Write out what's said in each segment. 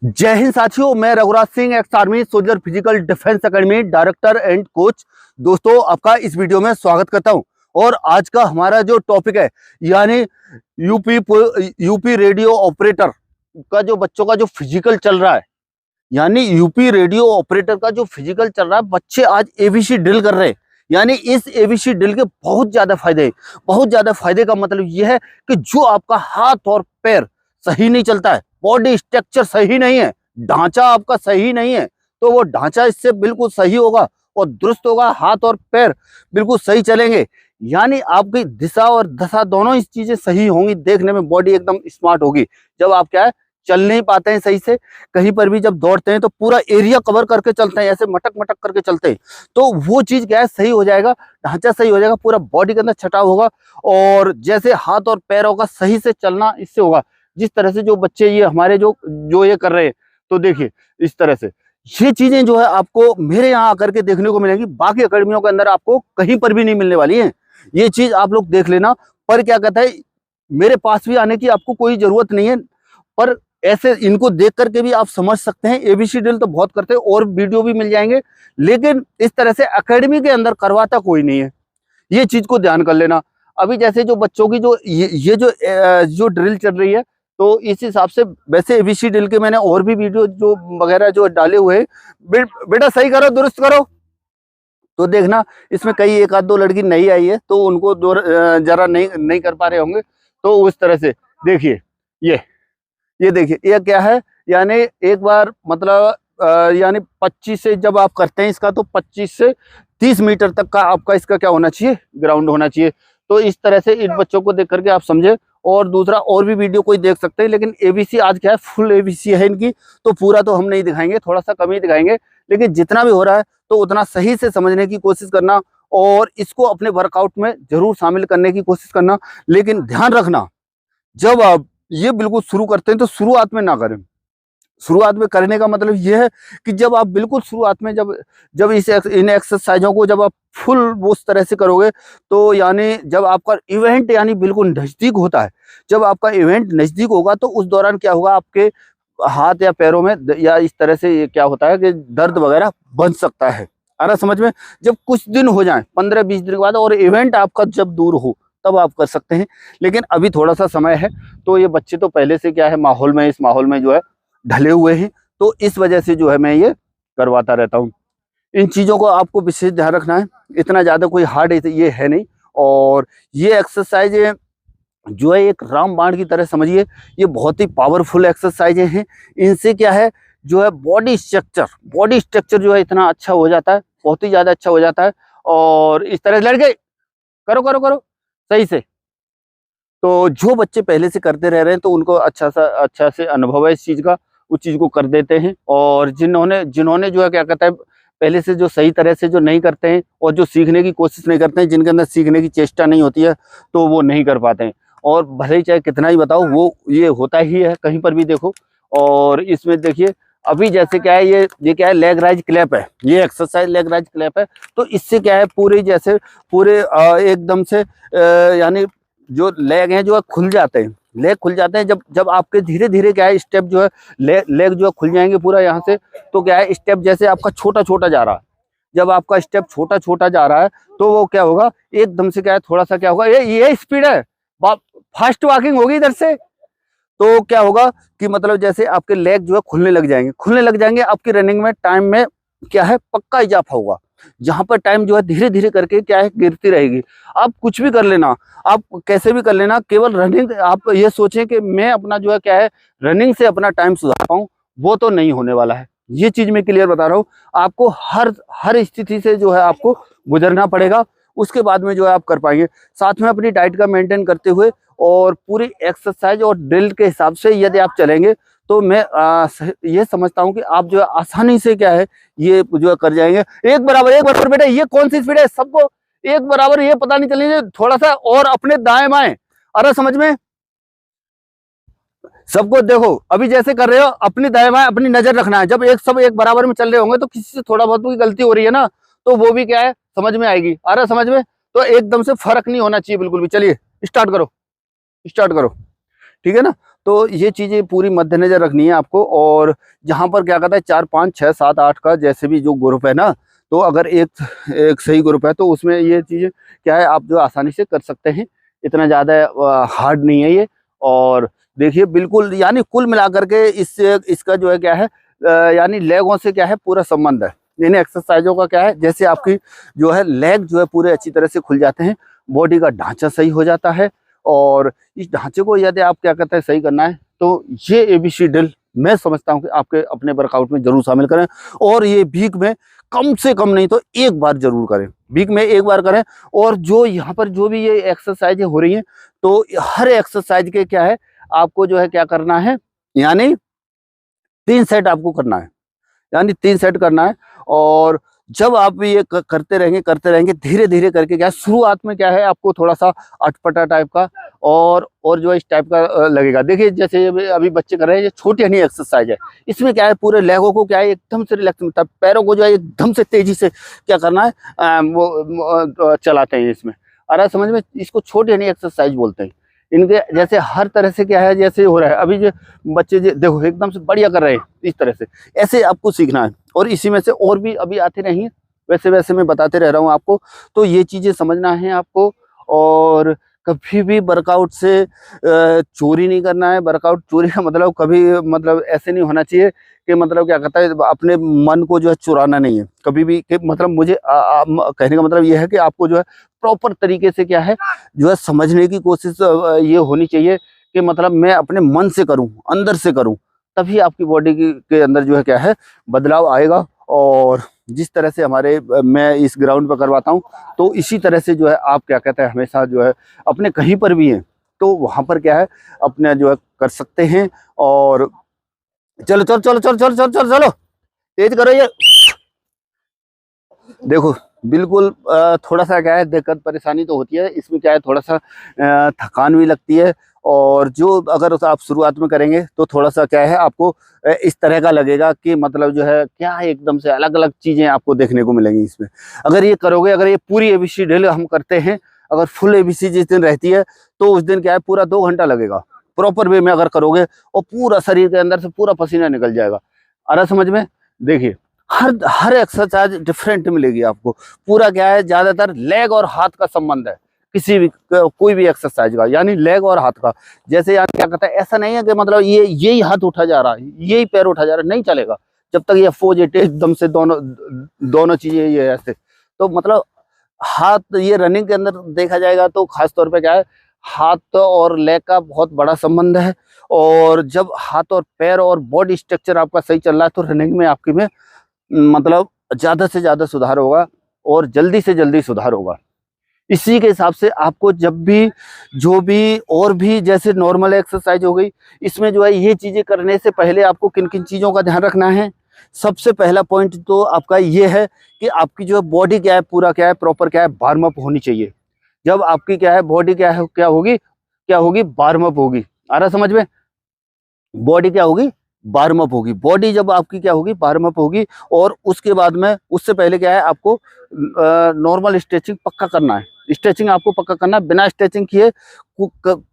जय हिंद साथियों, मैं Raghuraj Singh, ex army soldier physical defence academy director and coach. दोस्तों, आपका इस वीडियो में स्वागत करता हूं। और आज का हमारा जो टॉपिक है, यानी यूपी रेडियो ऑपरेटर का जो बच्चों का जो फिजिकल चल रहा है, यानी यूपी रेडियो ऑपरेटर का जो फिजिकल चल रहा है, बच्चे आज एबीसी ड्रिल कर रहे हैं। यानी इस एबीसी ड्रिल के बहुत ज्यादा फायदे हैं। बहुत ज्यादा फायदे का मतलब यह है कि जो आपका हाथ और पैर सही नहीं चलता है, बॉडी स्ट्रक्चर सही नहीं है, ढांचा आपका सही नहीं है, तो वो ढांचा इससे बिल्कुल सही होगा और दुरुस्त होगा। हाथ और पैर बिल्कुल सही चलेंगे, यानी आपकी दिशा और दशा दोनों इस चीजें सही होंगी। देखने में बॉडी एकदम स्मार्ट होगी। जब आप क्या है, चल नहीं पाते हैं सही से, कहीं पर भी जब दौड़ते हैं तो पूरा एरिया कवर करके चलते हैं, ऐसे मटक मटक करके चलते हैं, तो वो चीज क्या है, सही हो जाएगा, ढांचा सही हो जाएगा, पूरा बॉडी के अंदर छटाव होगा। और जैसे हाथ और पैरों का सही से चलना इससे होगा। जिस तरह से जो बच्चे ये हमारे जो जो ये कर रहे हैं, तो देखिए इस तरह से ये चीजें जो है आपको मेरे यहाँ आकर के देखने को मिलेंगी। बाकी अकेडमियों के अंदर आपको कहीं पर भी नहीं मिलने वाली है। ये चीज आप लोग देख लेना। पर क्या कहता है, मेरे पास भी आने की आपको कोई जरूरत नहीं है, पर ऐसे इनको देख करके भी आप समझ सकते हैं। एबीसी ड्रिल तो बहुत करते हैं और वीडियो भी मिल जाएंगे, लेकिन इस तरह से एकेडमी के अंदर करवाता कोई नहीं है। ये चीज को ध्यान कर लेना। अभी जैसे जो बच्चों की जो ये जो ड्रिल चल रही है, तो इस हिसाब से वैसे एबीसी ड्रिल के मैंने और भी वीडियो जो वगैरह जो डाले हुए हैं। बेटा सही करो, दुरुस्त करो। तो देखना, इसमें कई एक आध दो लड़की नई आई है, तो उनको जरा नहीं कर पा रहे होंगे। तो उस तरह से देखिए, ये देखिए, ये क्या है, यानी एक बार मतलब यानी 25 से जब आप करते हैं इसका, तो 25 से 30 मीटर तक का आपका इसका क्या होना चाहिए, ग्राउंड होना चाहिए। तो इस तरह से इन बच्चों को देख करके आप समझे। और दूसरा और भी वीडियो कोई देख सकते हैं, लेकिन एबीसी आज क्या है, फुल एबीसी है इनकी, तो पूरा तो हम नहीं दिखाएंगे, थोड़ा सा कम ही दिखाएंगे। लेकिन जितना भी हो रहा है तो उतना सही से समझने की कोशिश करना और इसको अपने वर्कआउट में जरूर शामिल करने की कोशिश करना। लेकिन ध्यान रखना, जब आप ये बिल्कुल शुरू करते हैं तो शुरुआत में ना करें। शुरुआत में करने का मतलब ये है कि जब आप बिल्कुल शुरुआत में जब जब इन एक्सरसाइजों को जब आप फुल उस तरह से करोगे, तो यानी जब आपका इवेंट यानी बिल्कुल नजदीक होता है, जब आपका इवेंट नजदीक होगा, तो उस दौरान क्या होगा, आपके हाथ या पैरों में या इस तरह से ये क्या होता है कि दर्द वगैरह बन सकता है। आ रहा समझ में? जब कुछ दिन हो जाए, 15-20 दिन के बाद, और इवेंट आपका जब दूर हो, तब आप कर सकते हैं। लेकिन अभी थोड़ा सा समय है, तो ये बच्चे तो पहले से क्या है, इस माहौल में जो है ढले हुए हैं, तो इस वजह से जो है मैं ये करवाता रहता हूँ। इन चीज़ों को आपको विशेष ध्यान रखना है। इतना ज़्यादा कोई हार्ड ये है नहीं। और ये एक्सरसाइज जो है एक रामबाण की तरह समझिए, ये बहुत ही पावरफुल एक्सरसाइजें हैं। इनसे क्या है, जो है बॉडी स्ट्रक्चर जो है इतना अच्छा हो जाता है, बहुत ही ज़्यादा अच्छा हो जाता है। और इस तरह लड़के करो करो करो सही से। तो जो बच्चे पहले से करते रह रहे हैं, तो उनको अच्छा से अनुभव है इस चीज़ का, उस चीज़ को कर देते हैं। और जिन्होंने जो है क्या कहता है, पहले से जो सही तरह से जो नहीं करते हैं और जो सीखने की कोशिश नहीं करते हैं, जिनके अंदर सीखने की चेष्टा नहीं होती है, तो वो नहीं कर पाते हैं। और भले ही चाहे कितना ही बताओ, वो ये होता ही है, कहीं पर भी देखो। और इसमें देखिए, अभी जैसे क्या है, ये क्या है, लेग राइज क्लैप है, ये एक्सरसाइज लेग राइज क्लैप है। तो इससे क्या है, पूरे एकदम से यानी जो लेग हैं जो है खुल जाते हैं, लेग खुल जाते हैं। जब आपके धीरे धीरे क्या है, स्टेप जो है लेग जो है खुल जाएंगे पूरा यहाँ से। तो क्या है, स्टेप जैसे आपका छोटा छोटा जा रहा है, जब आपका स्टेप छोटा छोटा जा रहा है, तो वो क्या होगा, एकदम से क्या है, थोड़ा सा क्या होगा, ये स्पीड है, फास्ट वॉकिंग होगी इधर से। तो क्या होगा कि मतलब जैसे आपके लेग जो है खुलने लग जाएंगे, आपकी रनिंग में टाइम में क्या है, पक्का इजाफा होगा। जहां पर टाइम जो है धीरे धीरे करके क्या है, गिरती रहेगी। आप कुछ भी कर लेना, आप कैसे भी कर लेना, केवल रनिंग आप ये सोचें कि मैं अपना जो है क्या है, रनिंग से अपना टाइम सुधार पाऊं, वो तो नहीं होने वाला है। ये चीज मैं क्लियर बता रहा हूँ आपको। हर स्थिति से जो है आपको गुजरना पड़ेगा, उसके बाद में जो है आप कर पाएंगे। साथ में अपनी डाइट का मेंटेन करते हुए और पूरी एक्सरसाइज और ड्रिल के हिसाब से यदि आप चलेंगे, तो मैं ये समझता हूं कि आप जो है आसानी से क्या है, ये जो है कर जाएंगे। एक बराबर बेटा, ये कौन सी स्पीड है, सबको एक बराबर, ये पता नहीं चलेंगे, थोड़ा सा और अपने दाएं बाएं। अरे समझ में? सबको देखो, अभी जैसे कर रहे हो, अपनी दाएं बाएं अपनी नजर रखना है। जब सब एक बराबर में चल रहे होंगे, तो किसी से थोड़ा बहुत भी गलती हो रही है ना, तो वो भी क्या है, समझ में आएगी। अरे समझ में? तो एकदम से फर्क नहीं होना चाहिए बिल्कुल भी। चलिए स्टार्ट करो, ठीक है ना? तो ये चीज़ें पूरी मद्देनजर रखनी है आपको। और जहाँ पर क्या कहता है 4 5 6 7 8 का जैसे भी जो ग्रुप है ना, तो अगर एक एक सही ग्रुप है तो उसमें ये चीज़ें क्या है आप जो आसानी से कर सकते हैं, इतना ज़्यादा हार्ड नहीं है ये। और देखिए बिल्कुल यानी कुल मिलाकर के इससे इसका जो है क्या है यानी लेगों से क्या है पूरा संबंध है। इन एक्सरसाइजों का क्या है, जैसे आपकी जो है लेग जो है पूरे अच्छी तरह से खुल जाते हैं, बॉडी का ढांचा सही हो जाता है। और इस ढांचे को यदि आप क्या कहते हैं सही करना है तो ये ABC ड्रिल मैं समझता हूँ कि आपके अपने वर्कआउट में जरूर शामिल करें। और ये वीक में कम से कम नहीं तो एक बार जरूर करें, वीक में एक बार करें। और जो यहाँ पर जो भी ये एक्सरसाइजें हो रही हैं, तो हर एक्सरसाइज के क्या है आपको जो है क्या करना है, यानी 3 सेट आपको करना है, यानी 3 सेट करना है। और जब आप ये करते रहेंगे धीरे धीरे करके क्या है, शुरुआत में क्या है आपको थोड़ा सा अटपटा टाइप का और जो है इस टाइप का लगेगा। देखिए जैसे ये अभी बच्चे कर रहे हैं, ये छोटी हनी एक्सरसाइज है, इसमें क्या है पूरे लेगों को क्या है एकदम से रिलैक्स मिलता है, पैरों को जो है एकदम से तेजी से क्या करना है वो चलाते हैं इसमें। आ रहा है समझ में, इसको छोटी हनी एक्सरसाइज बोलते हैं। इनके जैसे हर तरह से क्या है जैसे हो रहा है अभी जो बच्चे देखो एकदम से बढ़िया कर रहे हैं, इस तरह से ऐसे आपको सीखना है। और इसी में से और भी अभी आते रहेंगे, वैसे वैसे मैं बताते रह रहा हूँ आपको। तो ये चीज़ें समझना है आपको। और कभी भी वर्कआउट से चोरी नहीं करना है। वर्कआउट चोरी का मतलब कभी मतलब ऐसे नहीं होना चाहिए कि मतलब क्या कहता है अपने मन को जो है चुराना नहीं है कभी भी। कि मतलब मुझे कहने का मतलब ये है कि आपको जो है प्रॉपर तरीके से क्या है जो है समझने की कोशिश ये होनी चाहिए कि मतलब मैं अपने मन से करूं, अंदर से करूं, तभी आपकी बॉडी के अंदर जो है क्या है बदलाव आएगा। और जिस तरह से हमारे मैं इस ग्राउंड पर करवाता हूं, तो इसी तरह से जो है आप क्या कहते हैं हमेशा जो है अपने कहीं पर भी हैं तो वहां पर क्या है अपने जो है कर सकते हैं। और चलो चलो चलो चलो चलो चलो चलो चलो तेज करो ये। देखो बिल्कुल थोड़ा सा क्या है दिक्कत परेशानी तो होती है इसमें, क्या है थोड़ा सा थकान भी लगती है। और जो अगर आप शुरुआत में करेंगे तो थोड़ा सा क्या है आपको इस तरह का लगेगा कि मतलब जो है क्या है एकदम से अलग अलग चीजें आपको देखने को मिलेंगी इसमें। अगर ये करोगे, अगर ये पूरी ABC ड्रिल हम करते हैं, अगर फुल ABC जिस दिन रहती है तो उस दिन क्या है पूरा 2 घंटा लगेगा प्रॉपर वे में अगर करोगे, और पूरा शरीर के अंदर से पूरा पसीना निकल जाएगा। आ रहा समझ में। देखिए हर हर एक्सरसाइज डिफरेंट मिलेगी आपको। पूरा क्या है ज्यादातर लेग और हाथ का संबंध है किसी भी कोई भी एक्सरसाइज का, यानी लेग और हाथ का। जैसे यार क्या कहता है ऐसा नहीं है कि मतलब ये यही हाथ उठा जा रहा है यही पैर उठा जा रहा है, नहीं चलेगा जब तक ये अपोजिट एकदम से दोनों दोनों चीजें ये ऐसे। तो मतलब हाथ ये रनिंग के अंदर देखा जाएगा तो खास तौर पे क्या है हाथ और लेग का बहुत बड़ा संबंध है। और जब हाथ और पैर और बॉडी स्ट्रक्चर आपका सही चल रहा है तो रनिंग में आपकी में मतलब ज्यादा से ज्यादा सुधार होगा और जल्दी से जल्दी सुधार होगा। इसी के हिसाब से आपको जब भी जो भी और भी जैसे नॉर्मल एक्सरसाइज हो गई, इसमें जो है ये चीजें करने से पहले आपको किन किन चीजों का ध्यान रखना है। सबसे पहला पॉइंट तो आपका ये है कि आपकी जो बॉडी क्या है पूरा क्या है प्रॉपर क्या है वार्म अप होनी चाहिए। जब आपकी क्या है बॉडी क्या होगी वार्म अप होगी। आ रहा समझ में, बॉडी क्या होगी वार्म अप होगी। बॉडी जब आपकी क्या होगी वार्म अप होगी, और उसके बाद में उससे पहले क्या है आपको नॉर्मल स्ट्रेचिंग पक्का करना है। स्ट्रेचिंग आपको पक्का करना है, बिना स्ट्रेचिंग किए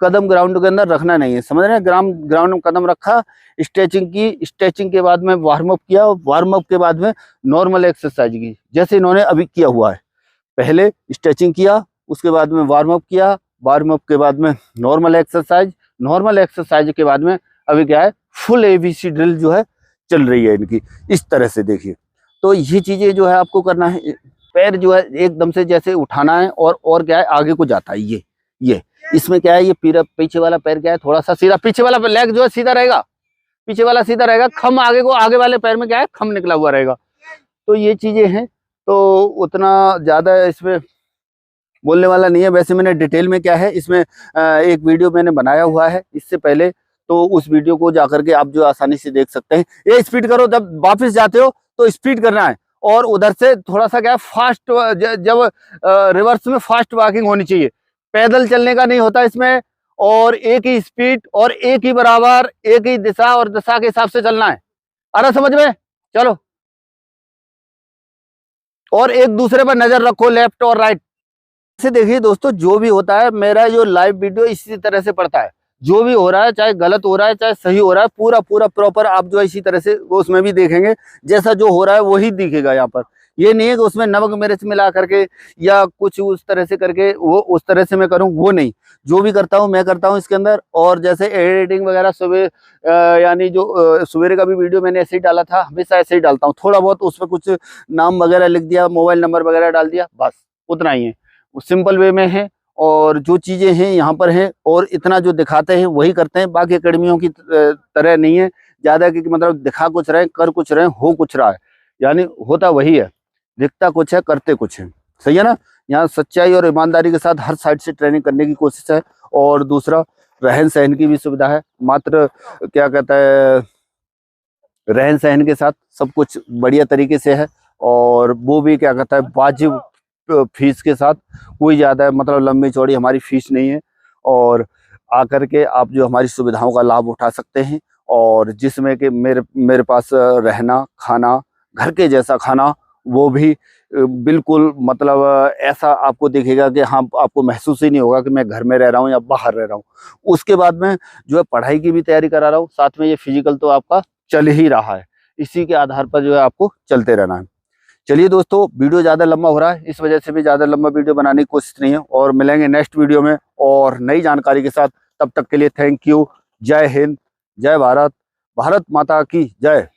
कदम ग्राउंड के अंदर रखना नहीं है, समझ रहे हैं। ग्राउंड में कदम रखा, स्ट्रेचिंग की, स्ट्रेचिंग के बाद में वार्म अप किया, वार्म अप के बाद में नॉर्मल एक्सरसाइज की जैसे इन्होंने अभी किया हुआ है। पहले स्ट्रेचिंग किया, उसके बाद में वार्म अप किया, वार्म अप के बाद में नॉर्मल एक्सरसाइज, नॉर्मल एक्सरसाइज के बाद में अभी क्या है फुल ABC ड्रिल जो है चल रही है इनकी। इस तरह से देखिए तो ये चीजें जो है आपको करना है। पैर जो है एकदम से जैसे उठाना है और क्या है आगे को जाता है ये इसमें क्या है ये पीछे वाला पैर क्या है थोड़ा सा सीधा, पीछे वाला लेग जो है सीधा रहेगा, पीछे वाला सीधा रहेगा, खम आगे को, आगे वाले पैर में क्या है खम निकला हुआ रहेगा। तो ये चीजें हैं, तो उतना ज्यादा इसमें बोलने वाला नहीं है। वैसे मैंने डिटेल में क्या है इसमें एक वीडियो मैंने बनाया हुआ है इससे पहले, तो उस वीडियो को जाकर के आप जो आसानी से देख सकते हैं। ये स्पीड करो, जब वापस जाते हो तो स्पीड करना है, और उधर से थोड़ा सा क्या फास्ट, जब रिवर्स में फास्ट वॉकिंग होनी चाहिए, पैदल चलने का नहीं होता इसमें। और एक ही स्पीड और एक ही बराबर एक ही दिशा और दिशा के हिसाब से चलना है। आ रहा समझ में, चलो। और एक दूसरे पर नजर रखो, लेफ्ट और राइट से। देखिए दोस्तों जो भी होता है मेरा जो लाइव वीडियो इसी तरह से पड़ता है, जो भी हो रहा है, चाहे गलत हो रहा है चाहे सही हो रहा है, पूरा पूरा प्रॉपर आप जो है इसी तरह से वो उसमें भी देखेंगे, जैसा जो हो रहा है वही दिखेगा यहाँ पर। ये नहीं है कि उसमें नमक मिर्च मिला करके या कुछ उस तरह से करके वो उस तरह से मैं करूँ, वो नहीं। जो भी करता हूँ मैं करता हूँ इसके अंदर। और जैसे एडिटिंग वगैरह सुबह यानी जो सवेरे का भी वीडियो मैंने ऐसे ही डाला था, हमेशा ऐसे ही डालता हूँ। थोड़ा बहुत उसमें कुछ नाम वगैरह लिख दिया, मोबाइल नंबर वगैरह डाल दिया, बस उतना ही है। सिंपल वे में है और जो चीजें हैं यहाँ पर हैं, और इतना जो दिखाते हैं वही करते हैं। बाकी अकेडमियों की तरह नहीं है ज्यादा कि मतलब दिखा कुछ रहे, कर कुछ रहे, हो कुछ रहा है, यानी होता वही है, दिखता कुछ है, करते कुछ है। सही है ना। यहाँ सच्चाई और ईमानदारी के साथ हर साइड से ट्रेनिंग करने की कोशिश है। और दूसरा, रहन सहन की भी सुविधा है। मात्र क्या कहता है, रहन सहन के साथ सब कुछ बढ़िया तरीके से है। और वो भी क्या कहता है, वाजिब फीस के साथ। कोई ज़्यादा मतलब लंबी चौड़ी हमारी फीस नहीं है। और आकर के आप जो हमारी सुविधाओं का लाभ उठा सकते हैं। और जिसमें कि मेरे पास रहना, खाना, घर के जैसा खाना, वो भी बिल्कुल मतलब ऐसा आपको दिखेगा कि हाँ, आपको महसूस ही नहीं होगा कि मैं घर में रह रहा हूँ या बाहर रह रहा हूँ। उसके बाद में जो है पढ़ाई की भी तैयारी करा रहा हूँ, साथ में ये फिजिकल तो आपका चल ही रहा है। इसी के आधार पर जो है आपको चलते रहना है। चलिए दोस्तों, वीडियो ज़्यादा लंबा हो रहा है, इस वजह से भी ज़्यादा लंबा वीडियो बनाने की कोशिश नहीं है। और मिलेंगे नेक्स्ट वीडियो में और नई जानकारी के साथ। तब तक के लिए थैंक यू। जय हिंद, जय भारत, भारत माता की जय।